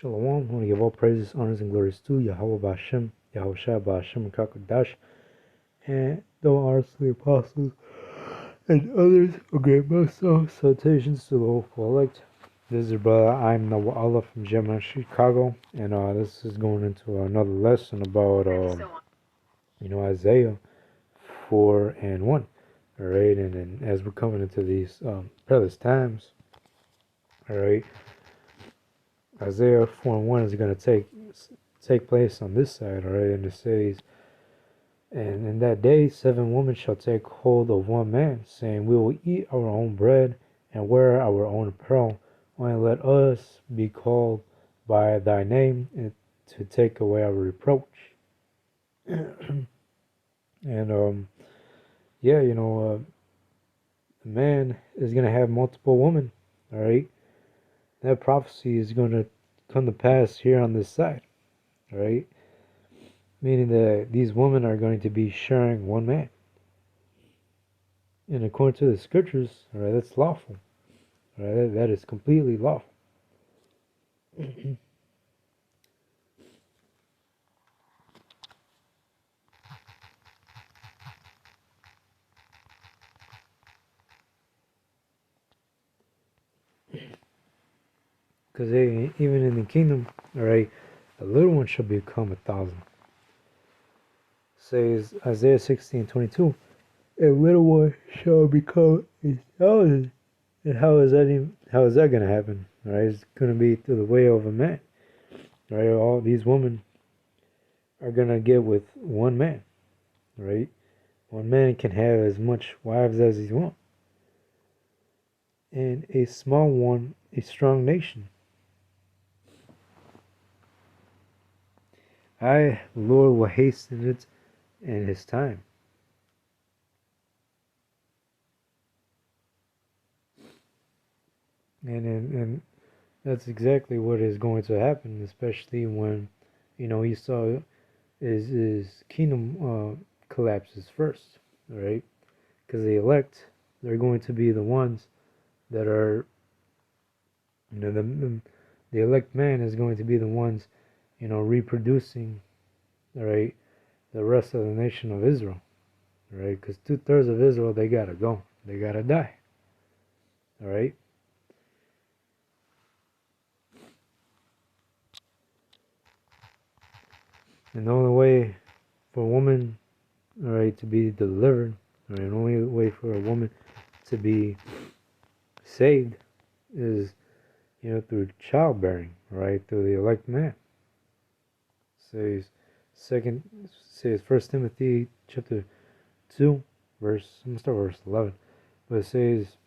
Shalom. I want to give all praises, honors, and glories to Yahweh Ba'Shem, Yahushua Ba'Shem, Kakadash, and the earthly apostles and others a great most of salutations to the hopeful elect. This is your brother. I'm Noah Allah from Gemini, Chicago, and this is going into another lesson about Isaiah 4:1. All right, and as we're coming into these perilous times, all right. Isaiah 4:1 is going to take place on this side, all right, and it says, and in that day 7 women shall take hold of one man, saying, we will eat our own bread and wear our own apparel, only let us be called by thy name, and to take away our reproach. And the man is going to have multiple women, all right. That prophecy is going to come to pass here on this side, right? Meaning that these women are going to be sharing one man. And according to the scriptures, all right, that's lawful. All right, that is completely lawful. Because even in the kingdom, all right, a little one shall become 1,000. Says Isaiah 16:22, a little one shall become 1,000. And how is that going to happen? All right, it's going to be through the way of a man. All right, all these women are going to get with one man. Right? One man can have as much wives as he wants. And a small one, a strong nation. The Lord, will hasten it in his time. And that's exactly what is going to happen, especially when, he saw his kingdom collapses first, right? Because the elect, they're going to be the ones that are, the elect man is going to be the ones, reproducing, right, the rest of the nation of Israel, right? Because 2/3 of Israel, they gotta go, they gotta die, all right. And the only way for a woman, all right, to be delivered, all right, the only way for a woman to be saved is, through childbearing, right, through the elect man. Says First Timothy chapter 2, I'm gonna start verse 11, but it says,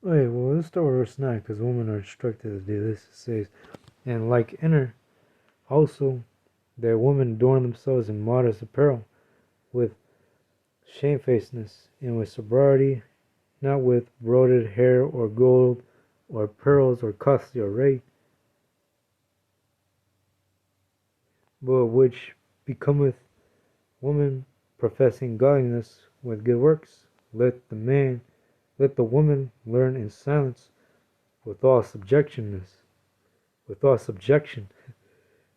let's start with verse 9, because women are instructed to do this. It says, and like inner also, that women adorn themselves in modest apparel, with shamefacedness, and with sobriety, not with broided hair, or gold, or pearls, or costly array, but which becometh woman professing godliness with good works. Let the woman learn in silence, with all subjection.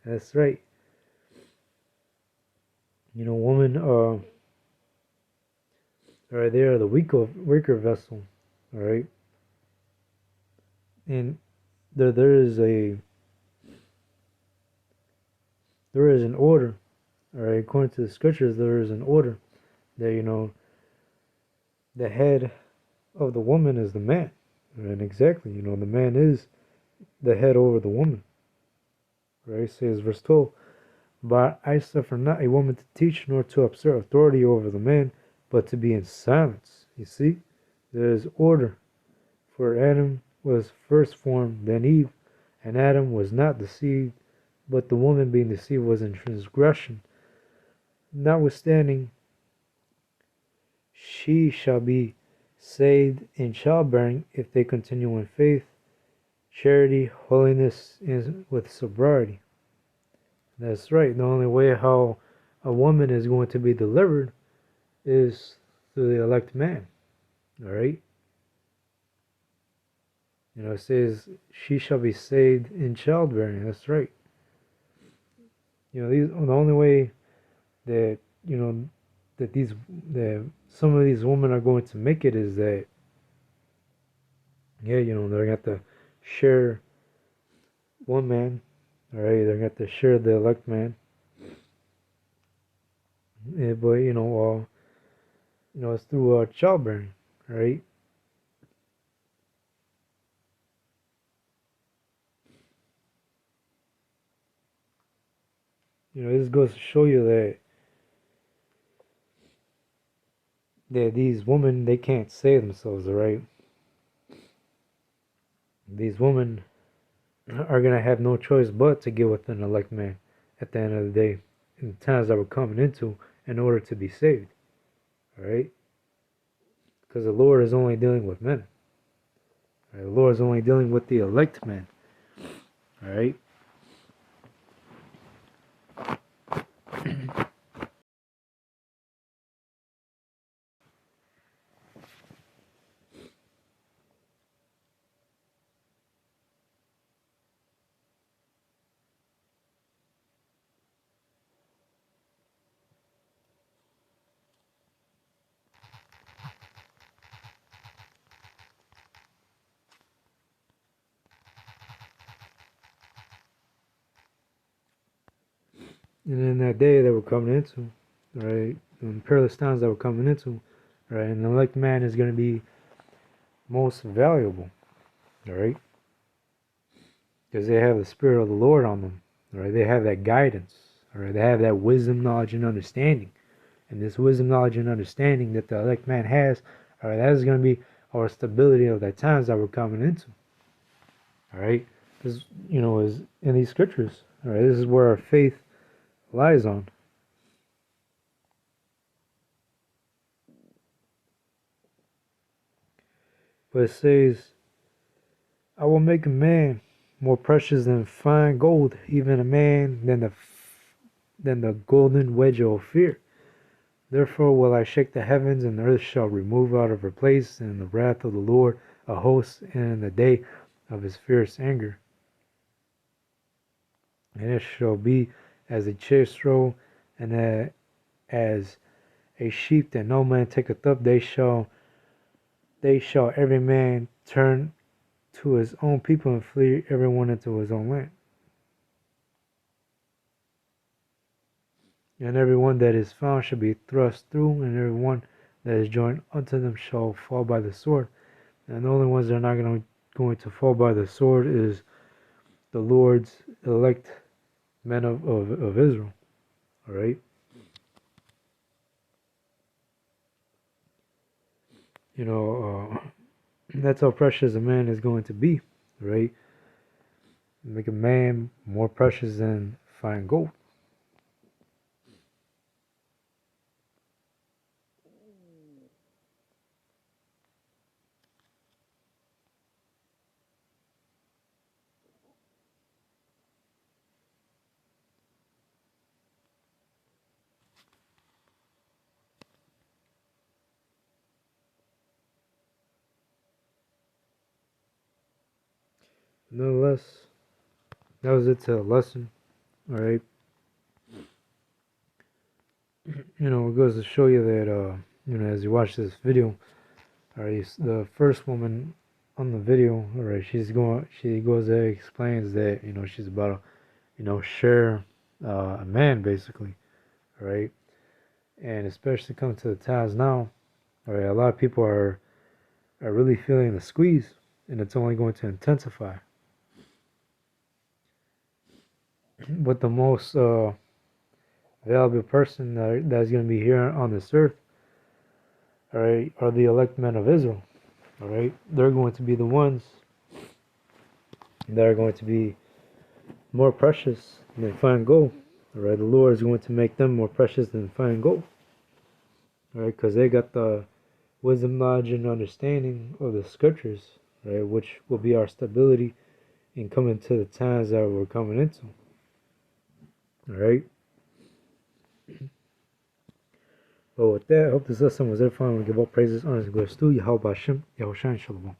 That's right. Women are they are the weaker vessel, all right. And there is an order, all right. According to the scriptures, there is an order that the head of the woman is the man, and exactly, the man is the head over the woman, right? It says verse 12, but I suffer not a woman to teach, nor to assert authority over the man, but to be in silence. You see, there is order. For Adam was first formed, then Eve, and Adam was not deceived, but the woman being deceived was in transgression. Notwithstanding, she shall be saved in childbearing if they continue in faith, charity, holiness, and with sobriety. That's right. The only way how a woman is going to be delivered is through the elect man. All right. It says she shall be saved in childbearing. That's right. These the only way that that these that some of these women are going to make it is that they're gonna have to share one man. All right, they're gonna have to share the elect man. Yeah, but it's through childbearing, right? This goes to show you that these women, they can't save themselves, all right? These women are gonna have no choice but to get with an elect man at the end of the day, in the times that we're coming into, in order to be saved, all right? Because the Lord is only dealing with men. Right? The Lord is only dealing with the elect men, all right? And in that day that we're coming into, right, in perilous times that we're coming into, right, and the elect man is going to be most valuable, all right, because they have the Spirit of the Lord on them, all right, they have that guidance, all right, they have that wisdom, knowledge, and understanding, and this wisdom, knowledge, and understanding that the elect man has, all right, that is going to be our stability of the times that we're coming into, all right, because is in these scriptures, all right, this is where our faith lies on. But it says, I will make a man more precious than fine gold, even a man than the golden wedge of Ophir. Therefore will I shake the heavens, and the earth shall remove out of her place, in the wrath of the Lord a host, and in the day of his fierce anger. And it shall be as a chase row, and as a sheep that no man taketh up, they shall every man turn to his own people, and flee every one into his own land. And every one that is found shall be thrust through, and every one that is joined unto them shall fall by the sword. And the only ones that are not going to fall by the sword is the Lord's elect men of Israel. All right. That's how precious a man is going to be, right? Make a man more precious than fine gold. Nonetheless, that was it to a lesson. All right. It goes to show you that as you watch this video, all right, the first woman on the video, all right, she goes there, explains that she's about to share a man basically, all right, and especially coming to the times now, all right, a lot of people are really feeling the squeeze, and it's only going to intensify. But the most valuable person that's going to be here on this earth, all right, are the elect men of Israel. All right, they're going to be the ones that are going to be more precious than fine gold. All right, the Lord is going to make them more precious than fine gold. All right, because they got the wisdom, knowledge, and understanding of the scriptures, right, which will be our stability in coming to the times that we're coming into. All right. But with that, I hope this lesson was edifying. We give all praises, honors, and glory to Yahweh Hashem, Yahushua, and Shalom.